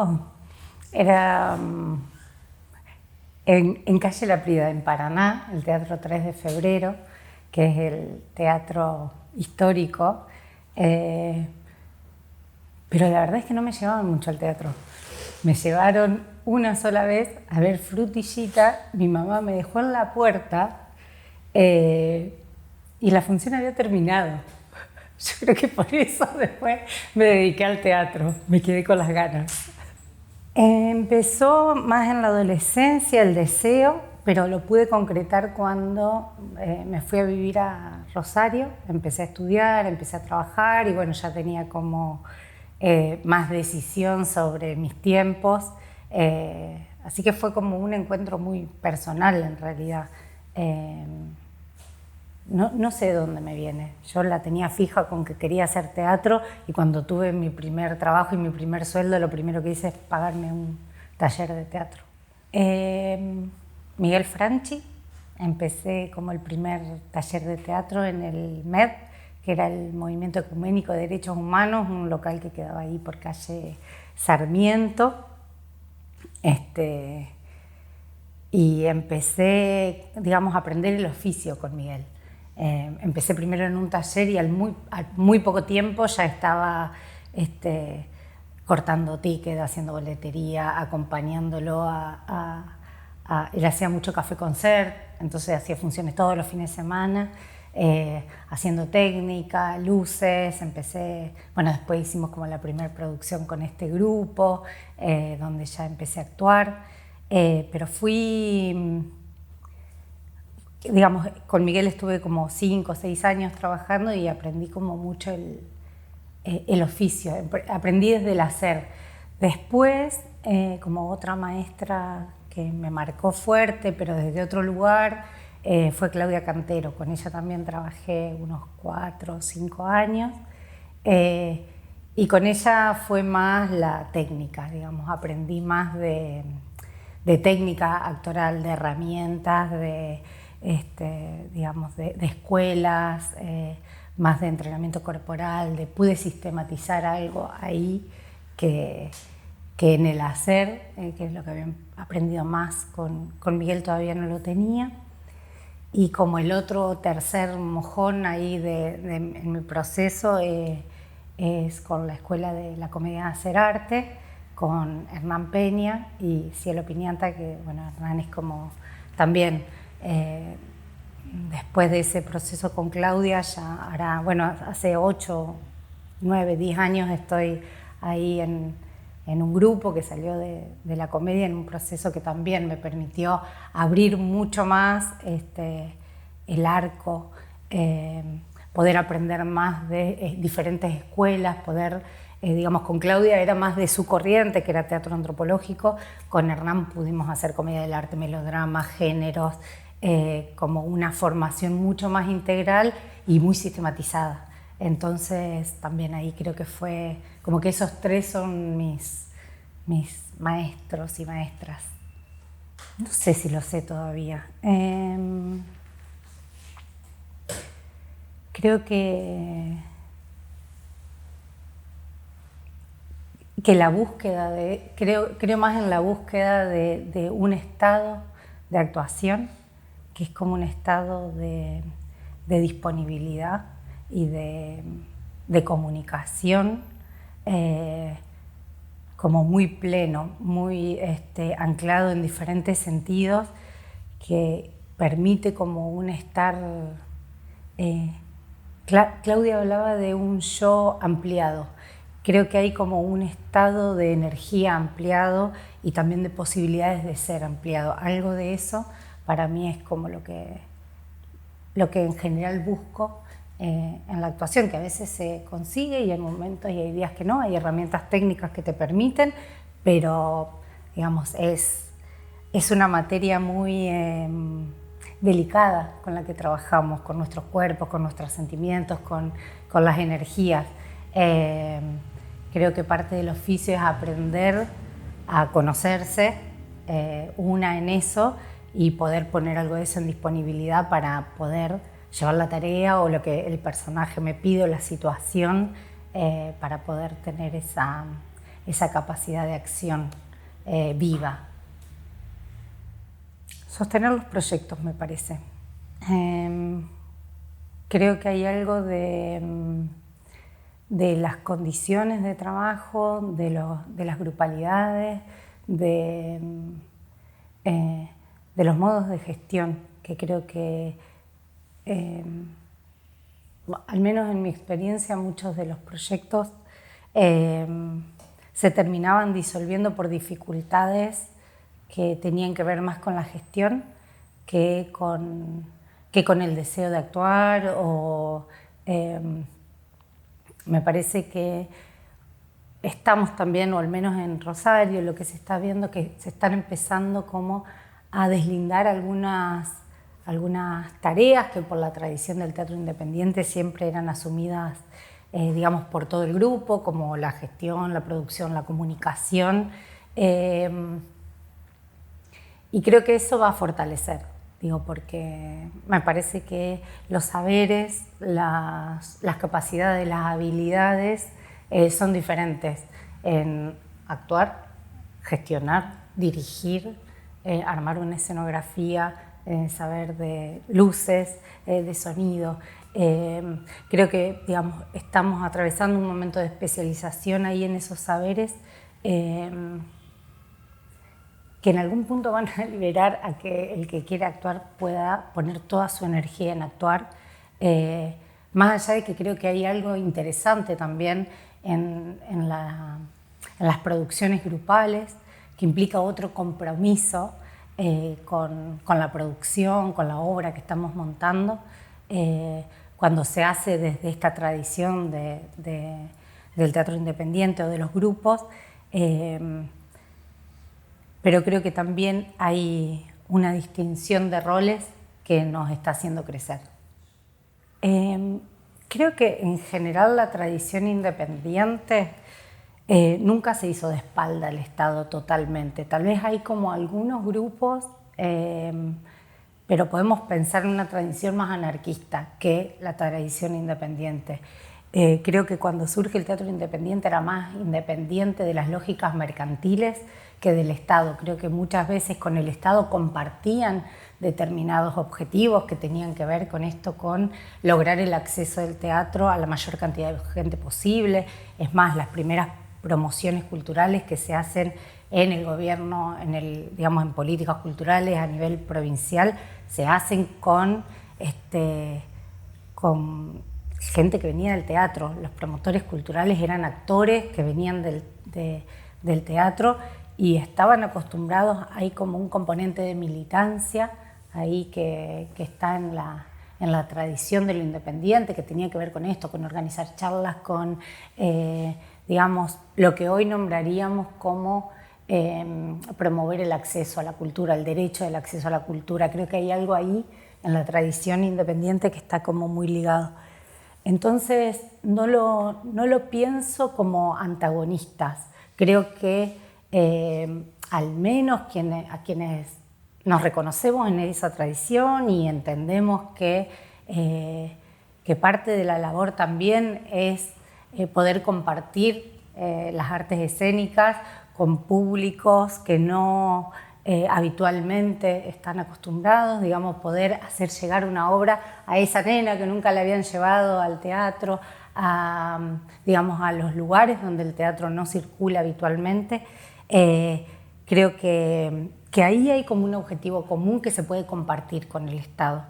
teatro era en Calle La Prida, en Paraná, el Teatro 3 de Febrero, que es el teatro histórico. Pero la verdad es que no me llevaban mucho al teatro. Me llevaron una sola vez a ver Frutillita, mi mamá me dejó en la puerta y la función había terminado. Yo creo que por eso después me dediqué al teatro, me quedé con las ganas. Empezó más en la adolescencia el deseo, pero lo pude concretar cuando me fui a vivir a Rosario, empecé a estudiar, empecé a trabajar y bueno, ya tenía como más decisión sobre mis tiempos, así que fue como un encuentro muy personal en realidad. No sé de dónde me viene, yo la tenía fija con que quería hacer teatro y cuando tuve mi primer trabajo y mi primer sueldo lo primero que hice es pagarme un taller de teatro. Miguel Franchi, empecé como el primer taller de teatro en el MED, que era el Movimiento Ecuménico de Derechos Humanos, un local que quedaba ahí por calle Sarmiento. Y empecé, digamos, a aprender el oficio con Miguel. Empecé primero en un taller y al muy poco tiempo ya estaba cortando ticket, haciendo boletería, acompañándolo él hacía mucho café concert, entonces hacía funciones todos los fines de semana, haciendo técnica, luces, bueno, después hicimos como la primera producción con este grupo, donde ya empecé a actuar, pero digamos, con Miguel estuve como 5 o 6 años trabajando y aprendí como mucho el oficio, aprendí desde el hacer. Después, como otra maestra que me marcó fuerte, pero desde otro lugar, fue Claudia Cantero. Con ella también trabajé unos 4 o 5 años. Y con ella fue más la técnica, digamos, aprendí más de técnica actoral, de herramientas, digamos, de escuelas, más de entrenamiento corporal, pude sistematizar algo ahí que en el hacer, que es lo que había aprendido más con Miguel, todavía no lo tenía. Y como el otro tercer mojón ahí en mi proceso es con la Escuela de la Comedia de Hacer Arte, con Hernán Peña y Cielo Piñata, que bueno, Hernán es como también, después de ese proceso con Claudia, ya hará, bueno, hace 8, 9, 10 años estoy ahí en un grupo que salió de la comedia, en un proceso que también me permitió abrir mucho más el arco, poder aprender más de diferentes escuelas, digamos, con Claudia era más de su corriente, que era teatro antropológico, con Hernán pudimos hacer comedia del arte, melodrama, géneros, como una formación mucho más integral y muy sistematizada. Entonces también ahí creo que fue, como que esos tres son mis maestros y maestras. No sé si lo sé todavía. Creo que la búsqueda creo más en la búsqueda de un estado de actuación, que es como un estado de disponibilidad y de comunicación, como muy pleno, muy anclado en diferentes sentidos, que permite como un estar... Claudia hablaba de un yo ampliado. Creo que hay como un estado de energía ampliado y también de posibilidades de ser ampliado. Algo de eso para mí es como lo que en general busco en la actuación, que a veces se consigue y hay momentos y hay días que no, hay herramientas técnicas que te permiten, pero digamos, es una materia muy delicada con la que trabajamos, con nuestros cuerpos, con nuestros sentimientos, con las energías. Creo que parte del oficio es aprender a conocerse, una en eso, y poder poner algo de eso en disponibilidad para poder llevar la tarea o lo que el personaje me pide o la situación, para poder tener esa esa capacidad de acción viva. Sostener los proyectos, me parece. Creo que hay algo de las condiciones de trabajo, de las grupalidades, de los modos de gestión, que creo que, al menos en mi experiencia, muchos de los proyectos se terminaban disolviendo por dificultades que tenían que ver más con la gestión que con el deseo de actuar. Me parece que estamos también, o al menos en Rosario, lo que se está viendo, que se están empezando como a deslindar algunas tareas que por la tradición del teatro independiente siempre eran asumidas, digamos, por todo el grupo, como la gestión, la producción, la comunicación. Y creo que eso va a fortalecer, porque me parece que los saberes, las capacidades, las habilidades son diferentes en actuar, gestionar, dirigir, armar una escenografía, saber de luces, de sonido. Creo que, digamos, estamos atravesando un momento de especialización ahí en esos saberes, que en algún punto van a liberar a que el que quiera actuar pueda poner toda su energía en actuar, más allá de que creo que hay algo interesante también en las producciones grupales, que implica otro compromiso con la producción, con la obra que estamos montando, cuando se hace desde esta tradición del teatro independiente o de los grupos. Pero creo que también hay una distinción de roles que nos está haciendo crecer. Creo que en general la tradición independiente nunca se hizo de espalda al Estado totalmente. Tal vez hay como algunos grupos, pero podemos pensar en una tradición más anarquista que la tradición independiente. Creo que cuando surge el teatro independiente era más independiente de las lógicas mercantiles que del Estado. Creo que muchas veces con el Estado compartían determinados objetivos que tenían que ver con esto, con lograr el acceso del teatro a la mayor cantidad de gente posible. Es más, las primeras promociones culturales que se hacen en el gobierno, digamos, en políticas culturales a nivel provincial, se hacen con gente que venía del teatro. Los promotores culturales eran actores que venían del teatro y estaban acostumbrados, hay como un componente de militancia ahí que está en la tradición de lo independiente, que tenía que ver con esto, con organizar charlas, con, digamos, lo que hoy nombraríamos como promover el acceso a la cultura, el derecho del acceso a la cultura. Creo que hay algo ahí en la tradición independiente que está como muy ligado. Entonces, no lo pienso como antagonistas. Creo que al menos a quienes nos reconocemos en esa tradición y entendemos que parte de la labor también es poder compartir las artes escénicas con públicos que no habitualmente están acostumbrados, digamos, poder hacer llegar una obra a esa nena que nunca la habían llevado al teatro, digamos, a los lugares donde el teatro no circula habitualmente. Creo que ahí hay como un objetivo común que se puede compartir con el Estado.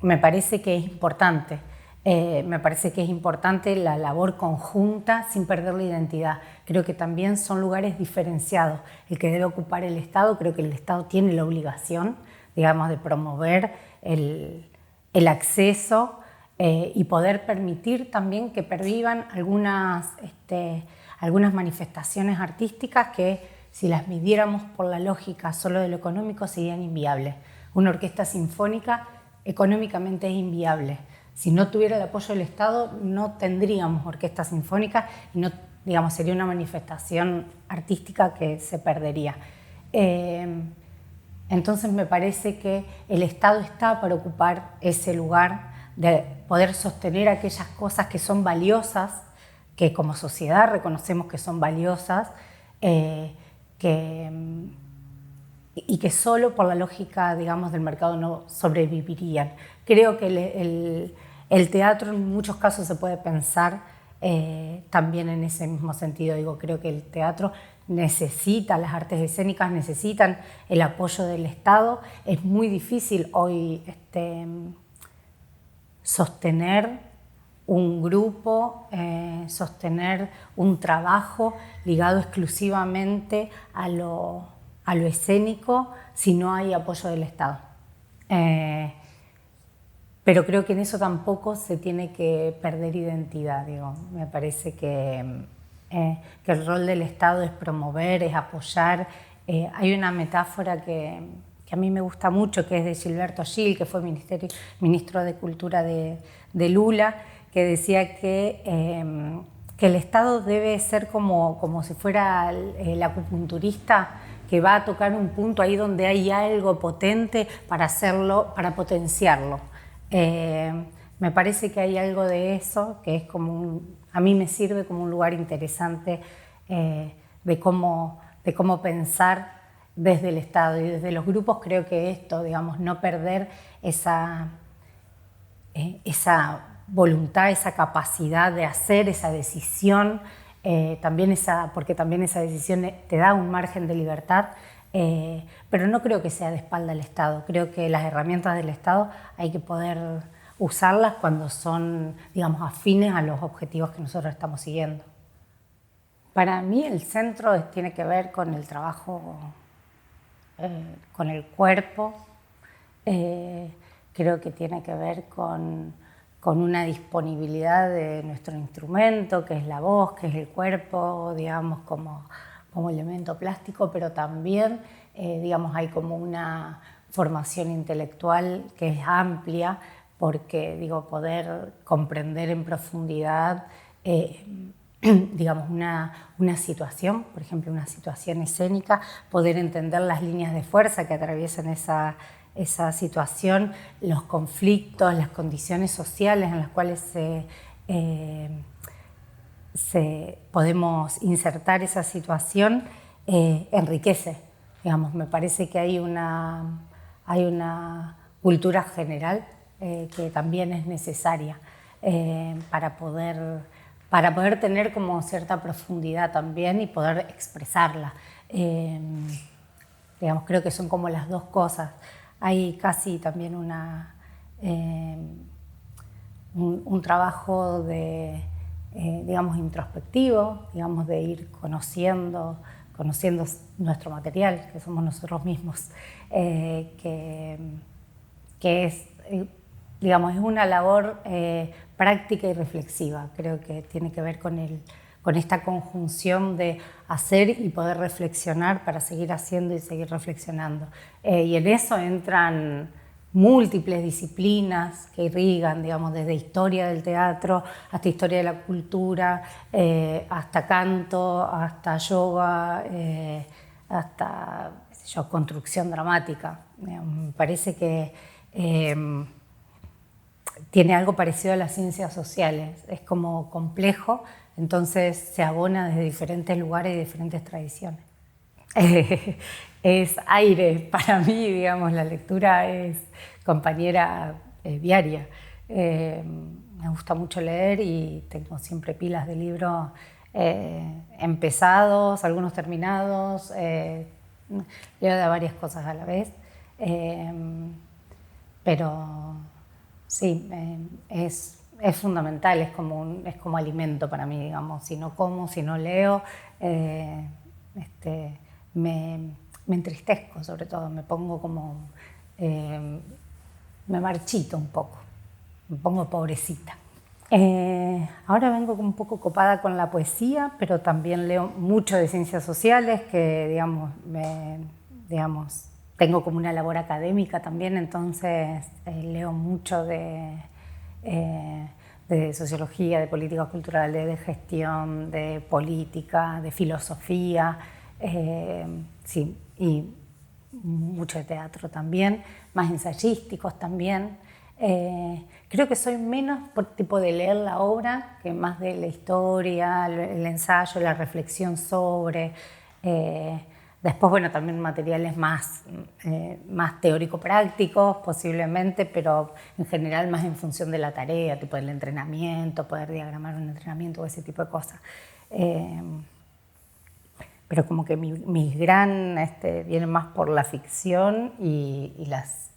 Me parece que es importante. Me parece que es importante la labor conjunta sin perder la identidad. Creo que también son lugares diferenciados. El que debe ocupar el Estado, creo que el Estado tiene la obligación, digamos, de promover el acceso y poder permitir también que pervivan algunas manifestaciones artísticas que, si las midiéramos por la lógica solo de lo económico, serían inviables. Una orquesta sinfónica económicamente es inviable. Si no tuviera el apoyo del Estado, no tendríamos orquesta sinfónica y no, digamos, sería una manifestación artística que se perdería. Entonces me parece que el Estado está para ocupar ese lugar de poder sostener aquellas cosas que son valiosas que como sociedad reconocemos que son valiosas, y que solo por la lógica, digamos, del mercado no sobrevivirían. Creo que el teatro en muchos casos se puede pensar también en ese mismo sentido. Digo, creo que el teatro necesita, las artes escénicas necesitan el apoyo del Estado. Es muy difícil hoy sostener un grupo, sostener un trabajo ligado exclusivamente a lo escénico si no hay apoyo del Estado. Pero creo que en eso tampoco se tiene que perder identidad. Digo. Me parece que el rol del Estado es promover, es apoyar. Hay una metáfora que a mí me gusta mucho, que es de Gilberto Gil, que fue ministro de Cultura de Lula, que decía que el Estado debe ser como si fuera el acupunturista que va a tocar un punto ahí donde hay algo potente para hacerlo, para potenciarlo. Me parece que hay algo de eso, que es como a mí me sirve como un lugar interesante de cómo pensar desde el Estado y desde los grupos. Creo que esto, digamos, no perder esa voluntad, esa capacidad de hacer esa decisión, porque también esa decisión te da un margen de libertad, pero no creo que sea de espalda al Estado. Creo que las herramientas del Estado hay que poder usarlas cuando son, digamos, afines a los objetivos que nosotros estamos siguiendo. Para mí el centro tiene que ver con el trabajo con el cuerpo. Creo que tiene que ver con una disponibilidad de nuestro instrumento, que es la voz, que es el cuerpo, digamos, como elemento plástico, pero también, digamos, hay como una formación intelectual que es amplia, porque, digo, poder comprender en profundidad, digamos, una situación, por ejemplo, una situación escénica, poder entender las líneas de fuerza que atraviesan esa situación, los conflictos, las condiciones sociales en las cuales podemos insertar esa situación, enriquece. Digamos, me parece que hay una cultura general que también es necesaria para poder tener como cierta profundidad también y poder expresarla. Digamos, creo que son como las dos cosas. Hay casi también un trabajo digamos, introspectivo, digamos, de ir conociendo nuestro material, que somos nosotros mismos, que es, digamos, es una labor práctica y reflexiva. Creo que tiene que ver con esta conjunción de hacer y poder reflexionar para seguir haciendo y seguir reflexionando. Y en eso entran múltiples disciplinas que irrigan, digamos, desde historia del teatro hasta historia de la cultura, hasta canto, hasta yoga, hasta, qué sé yo, construcción dramática. Me parece que tiene algo parecido a las ciencias sociales, es como complejo, entonces se abona desde diferentes lugares y diferentes tradiciones. Es aire para mí, digamos, la lectura es compañera diaria. Me gusta mucho leer y tengo siempre pilas de libros empezados, algunos terminados, leo de varias cosas a la vez, pero sí, es fundamental, es como alimento para mí, digamos. Si no como, si no leo, me entristezco, sobre todo, me pongo como, me marchito un poco, me pongo pobrecita. Ahora vengo un poco copada con la poesía, pero también leo mucho de ciencias sociales, que digamos, tengo como una labor académica también, entonces leo mucho de sociología, de políticas culturales, de gestión, de política, de filosofía, sí, y mucho de teatro también, más ensayísticos también. Creo que soy menos por tipo de leer la obra que más de la historia, el ensayo, la reflexión sobre. Después, bueno, también materiales más teórico-prácticos posiblemente, pero en general más en función de la tarea, tipo del entrenamiento, poder diagramar un entrenamiento o ese tipo de cosas. Pero como que mi gran viene más por la ficción y las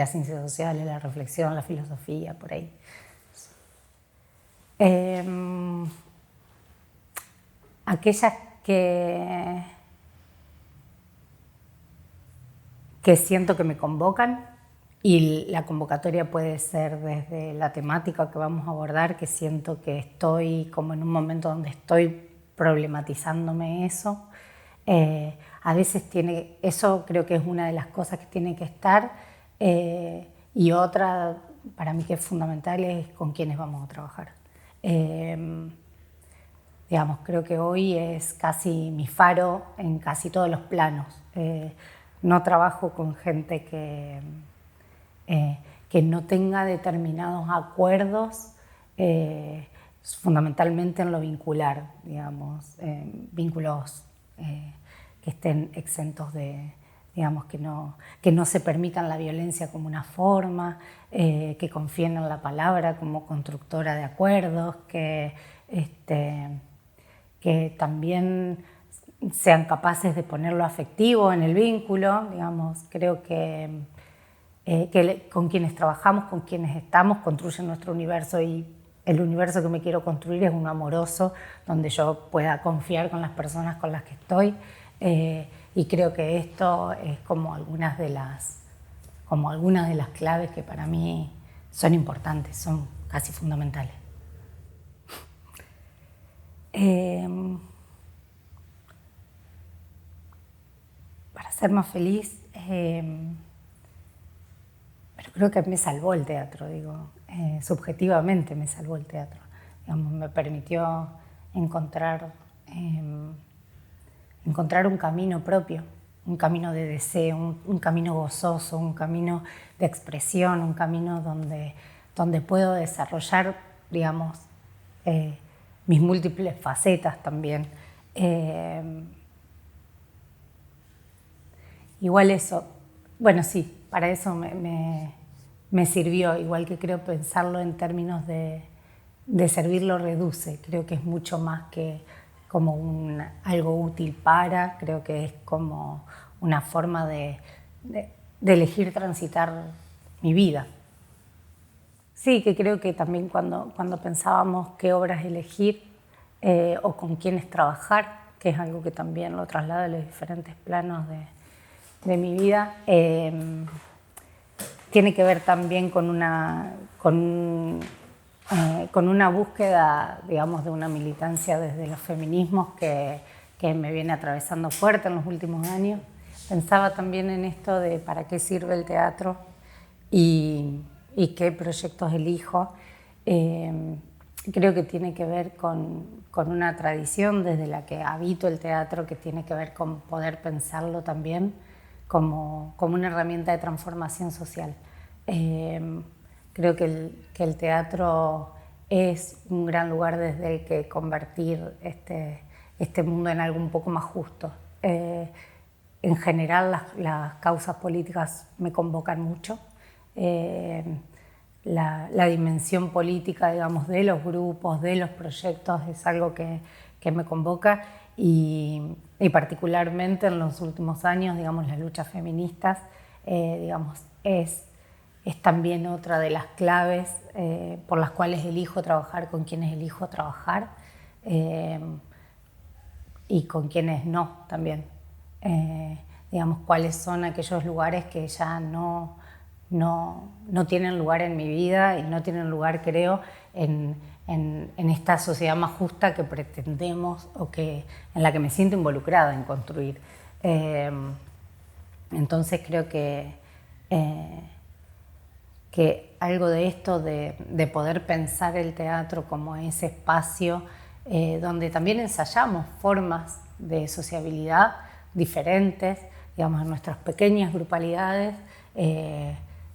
ciencias sociales, la reflexión, la filosofía, por ahí. Aquellas que siento que me convocan, y la convocatoria puede ser desde la temática que vamos a abordar, que siento que estoy como en un momento donde estoy problematizándome eso. A veces eso creo que es una de las cosas que tiene que estar, y otra para mí que es fundamental es con quiénes vamos a trabajar. Digamos, creo que hoy es casi mi faro en casi todos los planos. No trabajo con gente que no tenga determinados acuerdos, fundamentalmente en lo vincular, digamos, vínculos que estén exentos de, digamos, que no se permitan la violencia como una forma, que confíen en la palabra como constructora de acuerdos, que también sean capaces de poner lo afectivo en el vínculo, digamos. Creo que con quienes trabajamos, con quienes estamos, construyen nuestro universo, y el universo que me quiero construir es uno amoroso, donde yo pueda confiar con las personas con las que estoy, y creo que esto es como algunas de las claves que para mí son importantes, son casi fundamentales. Para ser más feliz, pero creo que me salvó el teatro, digo, subjetivamente me salvó el teatro. Digamos, me permitió encontrar un camino propio, un camino de deseo, un camino gozoso, un camino de expresión, un camino donde puedo desarrollar, digamos, mis múltiples facetas también. Igual eso, bueno, sí, para eso me sirvió, igual que creo pensarlo en términos de servirlo reduce. Creo que es mucho más que como algo útil para, creo que es como una forma de elegir transitar mi vida. Sí, que creo que también cuando pensábamos qué obras elegir o con quiénes trabajar, que es algo que también lo traslado a los diferentes planos de mi vida, tiene que ver también con una búsqueda, digamos, de una militancia desde los feminismos que me viene atravesando fuerte en los últimos años. Pensaba también en esto de para qué sirve el teatro y qué proyectos elijo. Creo que tiene que ver con una tradición desde la que habito el teatro, que tiene que ver con poder pensarlo también como una herramienta de transformación social. Creo que el teatro es un gran lugar desde el que convertir este mundo en algo un poco más justo. En general las causas políticas me convocan mucho. La dimensión política, digamos, de los grupos, de los proyectos es algo que me convoca, y particularmente en los últimos años, digamos, las luchas feministas, digamos, es también otra de las claves por las cuales elijo trabajar con quienes elijo trabajar, y con quienes no también. Digamos, cuáles son aquellos lugares que ya no tienen lugar en mi vida y no tienen lugar, creo, en esta sociedad más justa que pretendemos o en la que me siento involucrada en construir. Entonces creo que algo de esto de poder pensar el teatro como ese espacio donde también ensayamos formas de sociabilidad diferentes, digamos, en nuestras pequeñas grupalidades,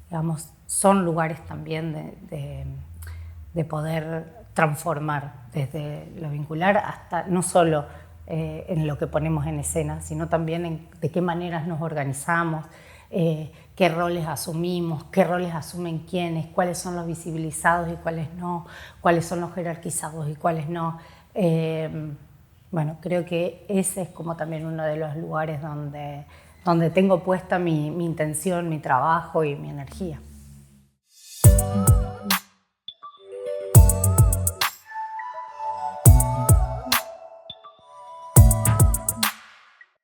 digamos, son lugares también de poder transformar desde lo vincular hasta no solo en lo que ponemos en escena, sino también en de qué maneras nos organizamos, qué roles asumimos, qué roles asumen quiénes, cuáles son los visibilizados y cuáles no, cuáles son los jerarquizados y cuáles no. Bueno, creo que ese es como también uno de los lugares donde tengo puesta mi intención, mi trabajo y mi energía.